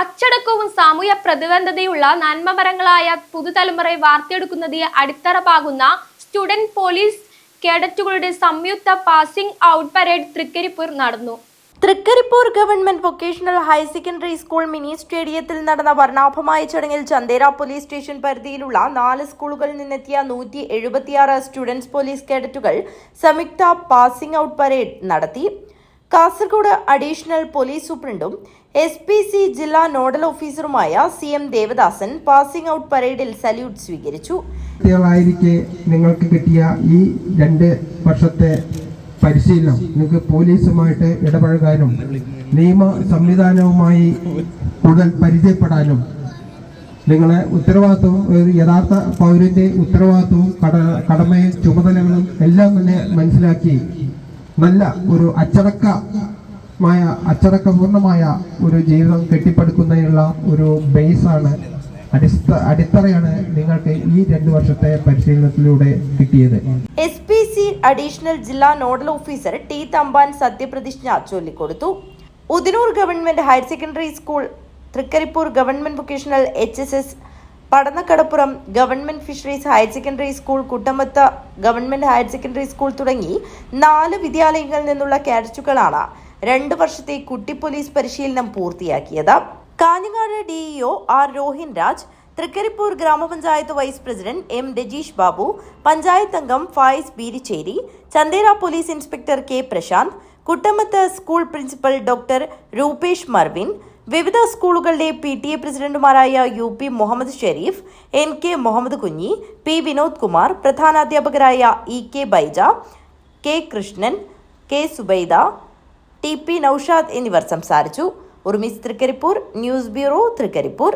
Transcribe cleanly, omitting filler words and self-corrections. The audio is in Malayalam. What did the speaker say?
അച്ചടക്കവും സാമൂഹ്യ പ്രതിബദ്ധതയുള്ള നന്മമരങ്ങളായ പുതുതലമുറയെ വാർത്തെടുക്കുന്നതിന് അടിത്തറ പാകുന്ന സ്റ്റുഡന്റ് പോലീസ് കേഡറ്റുകളുടെ സംയുക്ത പാസിംഗ് ഔട്ട് പരേഡ് തൃക്കരിപ്പൂർ നടന്നു. Trikaripur government vocational higher secondary school mini സ്റ്റേഡിയത്തിൽ നടന്ന വർണ്ണാഭമായ ചടങ്ങിൽ ചന്ദേര പോലീസ് സ്റ്റേഷൻ പരിധിയിലുള്ള 4 സ്കൂളുകളിൽ നിന്നെത്തിയ 176 സ്റ്റുഡൻസ് പോലീസ് കേഡറ്റുകൾ സംയുക്ത പാസിംഗ് ഔട്ട് പരേഡ് നടത്തി. കാസർഗോഡ് അഡീഷണൽ പോലീസ് സൂപ്രണ്ടും SPC ജില്ലാ നോഡൽ ഓഫീസറുമായ CM ദേവദാസൻ പാസിംഗ് ഔട്ട് പരേഡിൽ സല്യൂട്ട് സ്വീകരിച്ചു. നിങ്ങൾക്ക് കിട്ടിയ ഈ 2 വർഷത്തെ പരിശീലനം നിങ്ങൾക്ക് പോലീസുമായിട്ട് ഇടപഴകാനും നിയമ സംവിധാനവുമായി കൂടുതൽ പരിചയപ്പെടാനും നിങ്ങളെ ഉത്തരവാദിത്വവും യഥാർത്ഥ പൗരന്റെ ഉത്തരവാദിത്വവും കടമയും ചുമതലകളും എല്ലാം തന്നെ മനസ്സിലാക്കി നല്ല ഒരു അച്ചടക്കപൂർണമായ ഒരു ജീവിതം കെട്ടിപ്പടുക്കുന്നതിനുള്ള ഒരു ബേസാണ്, അടിത്തറയാണ് നിങ്ങൾക്ക് ഈ 2 വർഷത്തെ പരിശീലനത്തിലൂടെ കിട്ടിയത്. SPC അഡീഷണൽ ജില്ലാ നോഡൽ ഓഫീസർ T തമ്പാൻ സത്യപ്രതിജ്ഞ ചൊല്ലിക്കൊടുത്തു. Udinur government higher secondary school, Trikaripur government vocational HSS, Padannakkadappuram government fisheries higher secondary school, Kuttamath government higher secondary school തുടങ്ങി 4 വിദ്യാലയങ്ങളിൽ നിന്നുള്ള കാഡറ്റുകളാണ് 2 വർഷത്തെ കുട്ടി പോലീസ് പരിശീലനം പൂർത്തിയാക്കിയത്. കാഞ്ഞങ്ങാട് DEO R രോഹിൻ രാജ്, തൃക്കരിപ്പൂർ ഗ്രാമപഞ്ചായത്ത് vice president M Rajeesh Babu, panchayat അംഗം Fayis Beericheri, Chandera police inspector K Prashanth, Kuttamath school principal doctor Rupesh Marvin, വിവിധ സ്കൂളുകളുടെ PTA പ്രസിഡന്റുമാരായ UP Muhammad Sharif, NK Muhammad Kunhi, P Vinod Kumar, പ്രധാനാധ്യാപകരായ EK Baija, K Krishnan, K Subaida, TP Naushad എന്നിവർ സംസാരിച്ചു. ഉർമിസ് തൃക്കരിപ്പൂർ, ന്യൂസ് ബ്യൂറോ, തൃക്കരിപ്പൂർ.